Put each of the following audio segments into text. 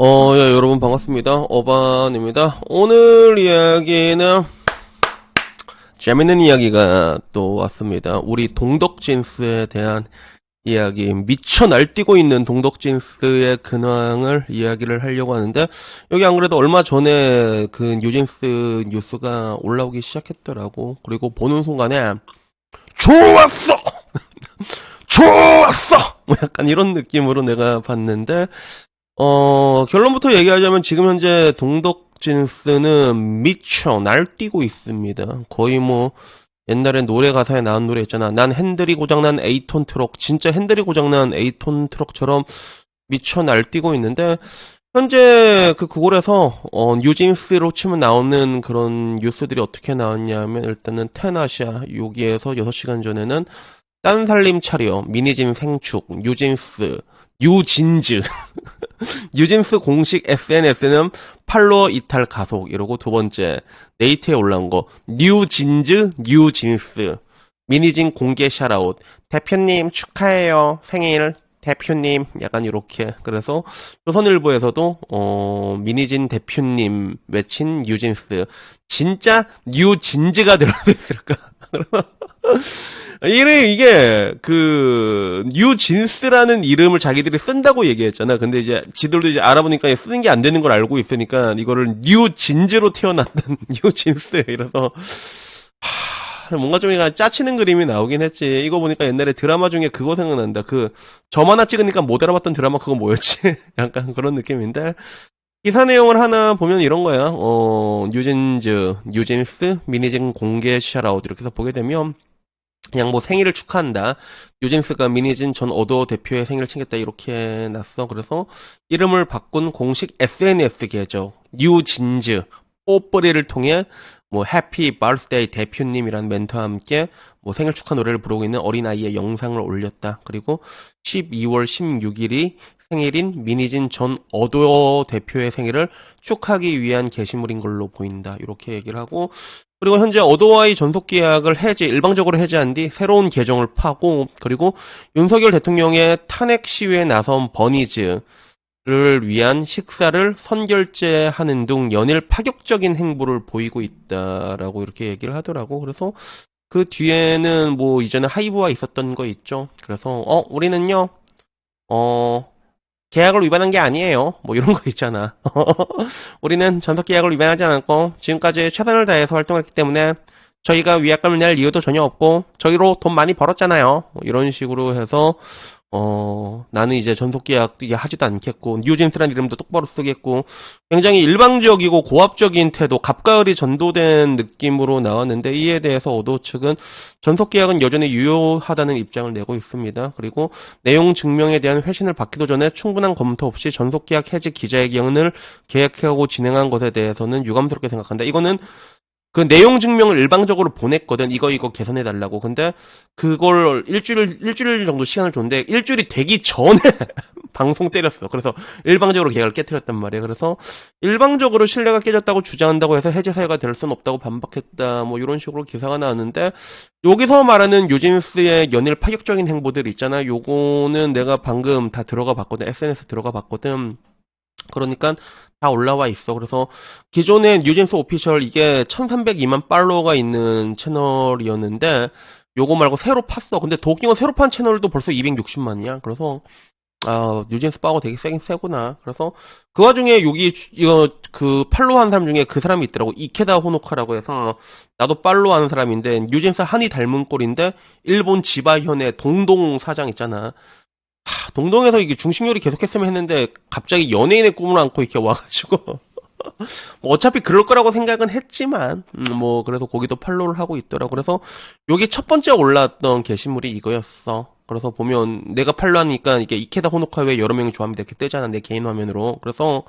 예, 여러분 반갑습니다. 어반입니다. 오늘 이야기는 재밌는 이야기가 또 왔습니다. 우리 동덕진스에 대한 이야기, 미쳐 날뛰고 있는 동덕진스의 근황을 이야기를 하려고 하는데, 여기 안 그래도 얼마 전에 그 뉴진스 뉴스가 올라오기 시작했더라고. 그리고 보는 순간에 좋았어! 좋았어! 뭐 약간 이런 느낌으로 내가 봤는데, 결론부터 얘기하자면 지금 현재 동덕진스는 미쳐 날뛰고 있습니다. 거의 뭐 옛날에 노래 가사에 나온 노래 있잖아. 난 핸들이 고장난 8톤 트럭. 진짜 핸들이 고장난 8톤 트럭처럼 미쳐 날뛰고 있는데, 현재 그 구글에서 뉴진스로 치면 나오는 그런 뉴스들이 어떻게 나왔냐면, 일단은 테나샤 여기에서 6시간 전에는 딴살림 차려, 미니진 생축, 뉴진스, 뉴진즈 뉴진스 공식 SNS는 팔로워 이탈 가속 이러고, 두 번째 네이트에 올라온 거 뉴진즈 뉴진스 미니진 공개 샤라웃, 대표님 축하해요 생일 대표님, 약간 이렇게. 그래서 조선일보에서도 미니진 대표님 외친 뉴진스, 진짜 뉴진즈가 들어가 있을까? 이게, 뉴진스라는 이름을 자기들이 쓴다고 얘기했잖아. 근데 이제, 지들도 이제 알아보니까 쓰는 게 안 되는 걸 알고 있으니까, 이거를 뉴진즈로 태어났던 뉴진스. 이래서, 뭔가 좀 약간 짜치는 그림이 나오긴 했지. 이거 보니까 옛날에 드라마 중에 그거 생각난다. 점 하나 찍으니까 못 알아봤던 드라마 그거 뭐였지? 약간 그런 느낌인데. 기사 내용을 하나 보면 이런 거야. 뉴진스, 미니진 공개 샤라웃 이렇게 해서 보게 되면, 그냥 뭐 생일을 축하한다. 뉴진스가 미니진 전 어도어 대표의 생일을 챙겼다. 이렇게 났어. 그래서 이름을 바꾼 공식 SNS 계정 뉴진즈 뽀뽀리를 통해 뭐 해피 버스데이 대표님이라는 멘트와 함께 뭐 생일 축하 노래를 부르고 있는 어린아이의 영상을 올렸다. 그리고 12월 16일이 생일인 미니진 전 어도어 대표의 생일을 축하하기 위한 게시물인 걸로 보인다. 이렇게 얘기를 하고, 그리고 현재 어도어와의 전속 계약을 일방적으로 해제한 뒤 새로운 계정을 파고, 그리고 윤석열 대통령의 탄핵 시위에 나선 버니즈를 위한 식사를 선결제하는 등 연일 파격적인 행보를 보이고 있다라고 이렇게 얘기를 하더라고. 그래서 그 뒤에는 뭐 이전에 하이브와 있었던 거 있죠. 그래서 우리는요 계약을 위반한 게 아니에요. 뭐 이런 거 있잖아. 우리는 전속 계약을 위반하지 않았고 지금까지 최선을 다해서 활동했기 때문에 저희가 위약금을 낼 이유도 전혀 없고 저희로 돈 많이 벌었잖아요. 뭐 이런 식으로 해서 나는 이제 전속 계약 하지도 않겠고 뉴진스라는 이름도 똑바로 쓰겠고, 굉장히 일방적이고 고압적인 태도, 갑가을이 전도된 느낌으로 나왔는데, 이에 대해서 어도 측은 전속 계약은 여전히 유효하다는 입장을 내고 있습니다. 그리고 내용 증명에 대한 회신을 받기도 전에 충분한 검토 없이 전속 계약 해지 기자회견을 계획하고 진행한 것에 대해서는 유감스럽게 생각한다. 이거는 그 내용 증명을 일방적으로 보냈거든. 이거 개선해달라고. 근데 그걸 일주일 정도 시간을 줬는데, 일주일이 되기 전에 방송 때렸어. 그래서 일방적으로 계약을 깨뜨렸단 말이야. 그래서 일방적으로 신뢰가 깨졌다고 주장한다고 해서 해제 사유가 될 순 없다고 반박했다. 뭐 이런 식으로 기사가 나왔는데, 여기서 말하는 뉴진스의 연일 파격적인 행보들 있잖아. 요거는 내가 방금 다 들어가 봤거든. SNS 들어가 봤거든. 그러니까 다 올라와 있어. 그래서 기존의 뉴진스 오피셜, 이게 1302만 팔로워가 있는 채널이었는데 요거 말고 새로 팠어. 근데 더 웃긴 건 새로 판 채널도 벌써 260만이야. 그래서 뉴진스 파워 되게 세긴 세구나. 그래서 그 와중에 이거 팔로우 하는 사람 중에 그 사람이 있더라고. 이케다 호노카라고 해서, 나도 팔로우 하는 사람인데 뉴진스 한이 닮은 꼴인데, 일본 지바현의 동동 사장 있잖아. 동동에서 이게 중식 요리 계속했으면 했는데 갑자기 연예인의 꿈을 안고 이렇게 와가지고 뭐 어차피 그럴 거라고 생각은 했지만 뭐 그래서 거기도 팔로우를 하고 있더라고. 그래서 여기 첫 번째 올라왔던 게시물이 이거였어. 그래서 보면 내가 팔로우하니까 이게 이케다 호노카 외에 여러 명이 좋아합니다 이렇게 뜨잖아, 내 개인 화면으로. 그래서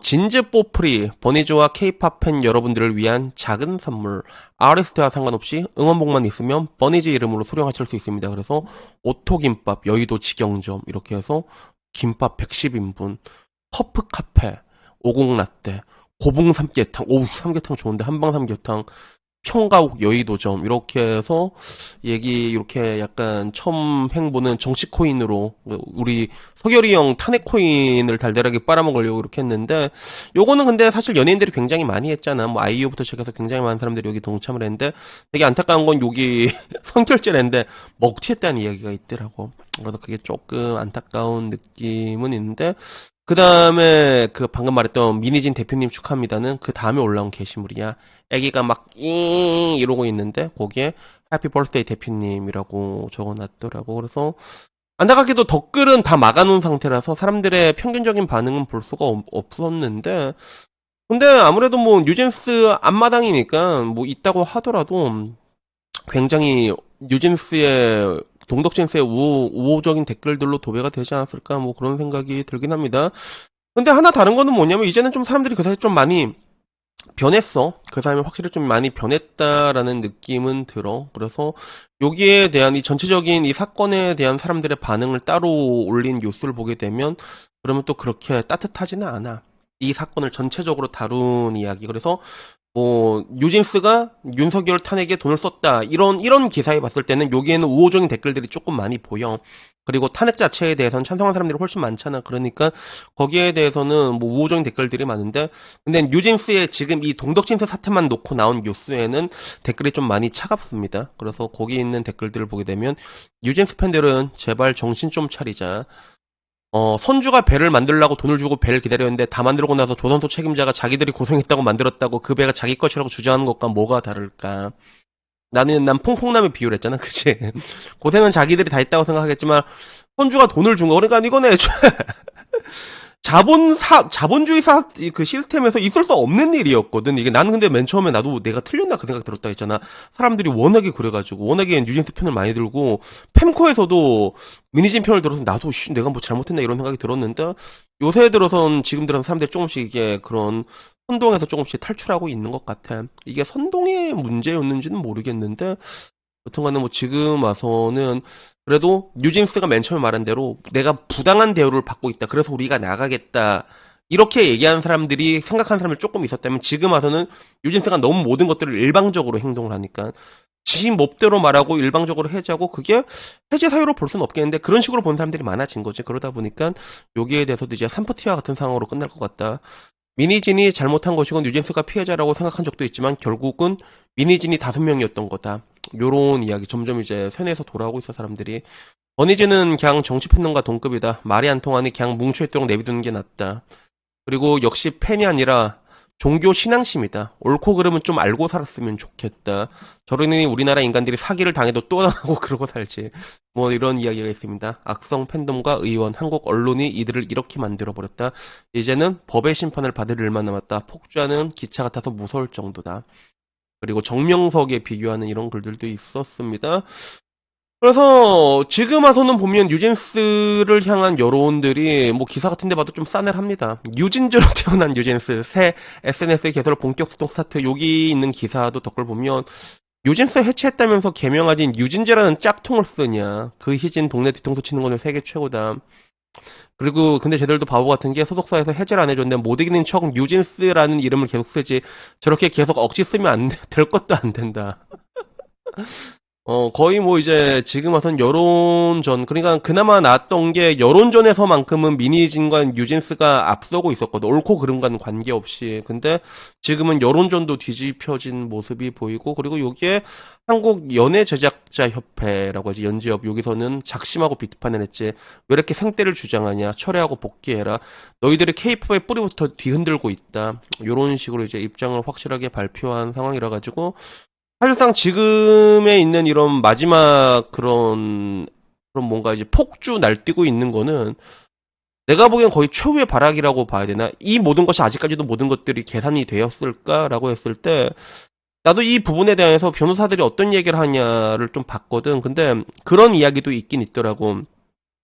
진즈 뽀프리, 버니즈와 케이팝 팬 여러분들을 위한 작은 선물, 아리스트와 상관없이 응원복만 있으면 버니즈 이름으로 수령하실 수 있습니다. 그래서 오토김밥, 여의도 직영점 이렇게 해서 김밥 110인분, 퍼프 카페, 오곡라떼, 고봉 삼계탕, 오우 삼계탕 좋은데, 한방 삼계탕, 평가옥 여의도점 이렇게 해서 얘기 이렇게 약간 처음 행보는 정치 코인으로 우리 서결이 형 탄핵 코인을 달달하게 빨아먹으려고 이렇게 했는데 요거는 근데 사실 연예인들이 굉장히 많이 했잖아. 뭐 아이유부터 시작해서 굉장히 많은 사람들이 여기 동참을 했는데 되게 안타까운 건 여기 선결제랬는데 먹튀했다는 이야기가 있더라고. 그래서 그게 조금 안타까운 느낌은 있는데 그 다음에 그 방금 말했던 미니진 대표님 축하합니다는 그 다음에 올라온 게시물이야. 애기가 막, 이러고 있는데, 거기에, 해피 버스데이 대표님이라고 적어놨더라고. 그래서, 안타깝게도 댓글은 다 막아놓은 상태라서 사람들의 평균적인 반응은 볼 수가 없었는데, 근데 아무래도 뭐, 뉴진스 앞마당이니까, 뭐, 있다고 하더라도, 굉장히, 뉴진스의, 동덕진스의 우호적인 댓글들로 도배가 되지 않았을까, 뭐, 그런 생각이 들긴 합니다. 근데 하나 다른 거는 뭐냐면, 이제는 좀 사람들이 그 사실 좀 많이, 변했어. 그 사람이 확실히 좀 많이 변했다라는 느낌은 들어. 그래서 여기에 대한 이 전체적인 이 사건에 대한 사람들의 반응을 따로 올린 뉴스를 보게 되면 그러면 또 그렇게 따뜻하지는 않아. 이 사건을 전체적으로 다룬 이야기. 그래서 뭐 뉴진스가 윤석열 탄핵에 돈을 썼다 이런 기사에 봤을 때는 여기에는 우호적인 댓글들이 조금 많이 보여. 그리고 탄핵 자체에 대해서는 찬성하는 사람들이 훨씬 많잖아. 그러니까 거기에 대해서는 뭐 우호적인 댓글들이 많은데 근데 뉴진스의 지금 이 동덕진스 사태만 놓고 나온 뉴스에는 댓글이 좀 많이 차갑습니다. 그래서 거기 있는 댓글들을 보게 되면 뉴진스 팬들은 제발 정신 좀 차리자. 선주가 배를 만들려고 돈을 주고 배를 기다렸는데 다 만들고 나서 조선소 책임자가 자기들이 고생했다고 만들었다고 그 배가 자기 것이라고 주장하는 것과 뭐가 다를까? 난 퐁퐁남에 비유를 했잖아, 그치? 고생은 자기들이 다 했다고 생각하겠지만, 선주가 돈을 준 거, 그러니까 이거는 애초에 자본주의사 그 시스템에서 있을 수 없는 일이었거든. 이게 나는 근데 맨 처음에 나도 내가 틀렸나 그 생각 들었다 했잖아. 사람들이 워낙에 그래가지고 워낙에 뉴진스 편을 많이 들고 펜코에서도 미니진 편을 들어서 나도 내가 뭐 잘못했나 이런 생각이 들었는데 요새 들어선 지금 들어선 사람들이 조금씩 이게 그런 선동에서 조금씩 탈출하고 있는 것 같아. 이게 선동의 문제였는지는 모르겠는데 여튼간에 뭐 지금 와서는 그래도 뉴진스가 맨 처음에 말한 대로 내가 부당한 대우를 받고 있다. 그래서 우리가 나가겠다. 이렇게 얘기하는 사람들이 생각하는 사람이 조금 있었다면 지금 와서는 뉴진스가 너무 모든 것들을 일방적으로 행동을 하니까 지 몹대로 말하고 일방적으로 해제하고 그게 해제 사유로 볼 수는 없겠는데 그런 식으로 본 사람들이 많아진 거지. 그러다 보니까 여기에 대해서도 이제 삼포티와 같은 상황으로 끝날 것 같다. 미니진이 잘못한 것이고 뉴진스가 피해자라고 생각한 적도 있지만 결국은 미니진이 5명이었던 거다. 요런 이야기 점점 이제 세뇌에서 돌아오고 있어 사람들이. 버니진은 그냥 정치팬놈과 동급이다. 말이 안 통하니 그냥 뭉쳐있도록 내비두는 게 낫다. 그리고 역시 팬이 아니라 종교 신앙심이다. 옳고 그름은 좀 알고 살았으면 좋겠다. 저러니 우리나라 인간들이 사기를 당해도 또 당하고 그러고 살지. 뭐 이런 이야기가 있습니다. 악성 팬덤과 의원, 한국 언론이 이들을 이렇게 만들어버렸다. 이제는 법의 심판을 받을 일만 남았다. 폭주하는 기차 같아서 무서울 정도다. 그리고 정명석에 비교하는 이런 글들도 있었습니다. 그래서 지금 와서는 보면 뉴진스를 향한 여론들이 뭐 기사 같은 데 봐도 좀 싸늘합니다. 뉴진즈로 태어난 뉴진스 새 SNS의 개설 본격 소통 스타트 여기 있는 기사도 댓글 보면 뉴진스 해체했다면서 개명하진 뉴진즈라는 짝퉁을 쓰냐. 그 희진 동네 뒤통수 치는 거는 세계 최고다. 그리고 근데 쟤들도 바보 같은 게 소속사에서 해제를 안 해줬는데 못 이기는 척 뉴진스라는 이름을 계속 쓰지. 저렇게 계속 억지 쓰면 안 될 것도 안 된다. 거의 뭐 이제 지금 와선 여론전, 그러니까 그나마 나왔던 게 여론전에서만큼은 미니진과 뉴진스가 앞서고 있었거든. 옳고 그름과는 관계없이. 근데 지금은 여론전도 뒤집혀진 모습이 보이고, 그리고 여기에 한국 연예 제작자 협회라고 하지, 연지협. 여기서는 작심하고 비판을 했지. 왜 이렇게 생떼를 주장하냐. 철회하고 복귀해라. 너희들이 케이팝의 뿌리부터 뒤흔들고 있다. 요런 식으로 이제 입장을 확실하게 발표한 상황이라 가지고, 사실상 지금에 있는 이런 마지막 그런 뭔가 이제 폭주 날뛰고 있는 거는 내가 보기엔 거의 최후의 발악이라고 봐야 되나? 이 모든 것이 아직까지도 모든 것들이 계산이 되었을까라고 했을 때 나도 이 부분에 대해서 변호사들이 어떤 얘기를 하냐를 좀 봤거든. 근데 그런 이야기도 있긴 있더라고.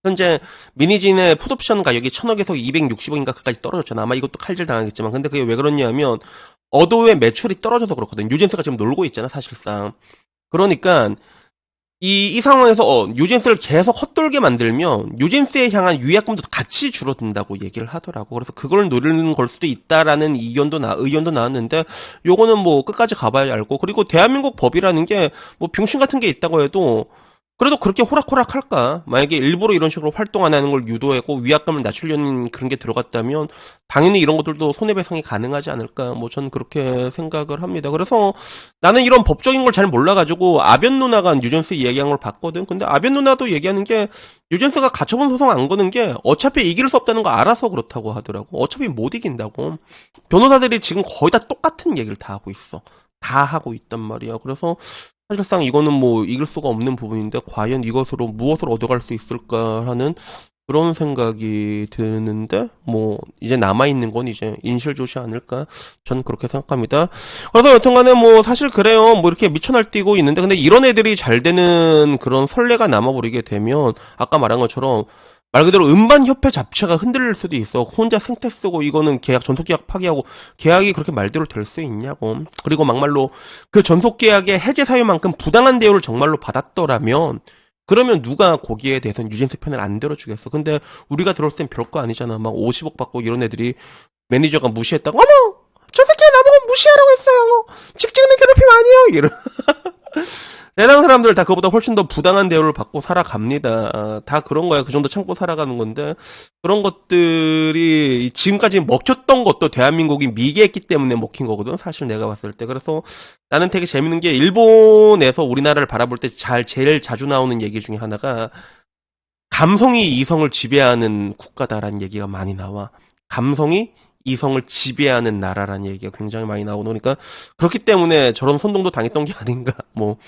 현재 미니진의 풋옵션 가격이 1000억에서 260억인가 그까지 떨어졌잖아. 아마 이것도 칼질 당하겠지만. 근데 그게 왜 그러냐면 어도의 매출이 떨어져서 그렇거든. 뉴진스가 지금 놀고 있잖아, 사실상. 그러니까 이 상황에서 뉴진스를 계속 헛돌게 만들면 뉴진스에 향한 위약금도 같이 줄어든다고 얘기를 하더라고. 그래서 그걸 노리는 걸 수도 있다라는 의견도 나왔는데 요거는 뭐 끝까지 가봐야 알고, 그리고 대한민국 법이라는 게 뭐 병신 같은 게 있다고 해도 그래도 그렇게 호락호락 할까? 만약에 일부러 이런 식으로 활동 안 하는 걸 유도하고 위약금을 낮추려는 그런 게 들어갔다면 당연히 이런 것들도 손해배상이 가능하지 않을까? 뭐 저는 그렇게 생각을 합니다. 그래서 나는 이런 법적인 걸 잘 몰라가지고 아변 누나가 뉴진스 얘기한 걸 봤거든. 근데 아변 누나도 얘기하는 게 뉴진스가 가처분 소송 안 거는 게 어차피 이길 수 없다는 거 알아서 그렇다고 하더라고. 어차피 못 이긴다고. 변호사들이 지금 거의 다 똑같은 얘기를 다 하고 있어. 다 하고 있단 말이야. 그래서 사실상 이거는 뭐 이길 수가 없는 부분인데 과연 이것으로 무엇을 얻어갈 수 있을까 하는 그런 생각이 드는데, 뭐 이제 남아있는 건 이제 인실조시 아닐까, 전 그렇게 생각합니다. 그래서 여튼간에 뭐 사실 그래요. 뭐 이렇게 미쳐 날뛰고 있는데, 근데 이런 애들이 잘 되는 그런 선례가 남아버리게 되면 아까 말한 것처럼 말 그대로 음반협회 자체가 흔들릴 수도 있어. 혼자 생태 쓰고 이거는 계약, 전속계약 파기하고 계약이 그렇게 말대로 될 수 있냐고. 그리고 막말로 그 전속계약의 해제 사유만큼 부당한 대우를 정말로 받았더라면 그러면 누가 거기에 대해서는 뉴진스 편을 안 들어주겠어. 근데 우리가 들었을 땐 별거 아니잖아. 막 50억 받고 이런 애들이 매니저가 무시했다고, 어머! 저 새끼 나보고 무시하라고 했어요. 직장 내 괴롭힘 아니에요. 이런. 세상 사람들 다 그거보다 훨씬 더 부당한 대우를 받고 살아갑니다. 다 그런 거야. 그 정도 참고 살아가는 건데, 그런 것들이 지금까지 먹혔던 것도 대한민국이 미개했기 때문에 먹힌 거거든, 사실 내가 봤을 때. 그래서 나는 되게 재밌는 게 일본에서 우리나라를 바라볼 때 제일 자주 나오는 얘기 중에 하나가 감성이 이성을 지배하는 국가다라는 얘기가 많이 나와. 감성이 이성을 지배하는 나라라는 얘기가 굉장히 많이 나오고, 그러니까 그렇기 때문에 저런 선동도 당했던 게 아닌가, 뭐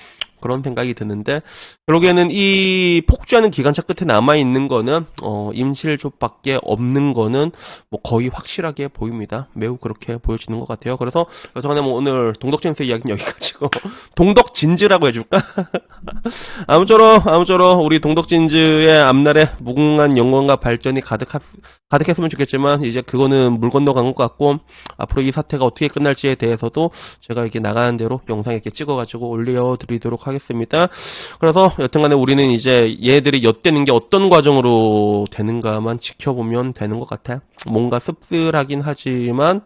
그런 생각이 드는데, 결국에는 이 폭주하는 기관차 끝에 남아있는 거는 임실족밖에 없는 거는 뭐 거의 확실하게 보입니다. 매우 그렇게 보여지는 것 같아요. 그래서 여튼간에 뭐 오늘 동덕진스 이야기는 여기까지고 동덕진즈라고 해줄까? 아무쪼록 우리 동덕진즈의 앞날에 무궁한 영광과 발전이 가득했으면 좋겠지만, 이제 그거는 물 건너간 것 같고, 앞으로 이 사태가 어떻게 끝날지에 대해서도 제가 이렇게 나가는 대로 영상 이렇게 찍어가지고 올려드리도록 하겠습니다. 그래서 여튼간에 우리는 이제 얘들이 엿대는 게 어떤 과정으로 되는가만 지켜보면 되는 것 같아. 뭔가 씁쓸하긴 하지만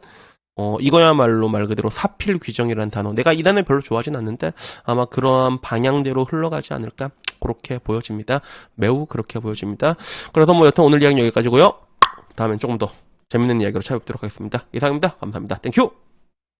이거야말로 말 그대로 사필 규정이라는 단어. 내가 이 단어 별로 좋아하진 않는데 아마 그러한 방향대로 흘러가지 않을까, 그렇게 보여집니다. 매우 그렇게 보여집니다. 그래서 뭐 여튼 오늘 이야기는 여기까지고요. 다음엔 조금 더 재밌는 이야기로 찾아뵙도록 하겠습니다. 이상입니다. 감사합니다. 땡큐!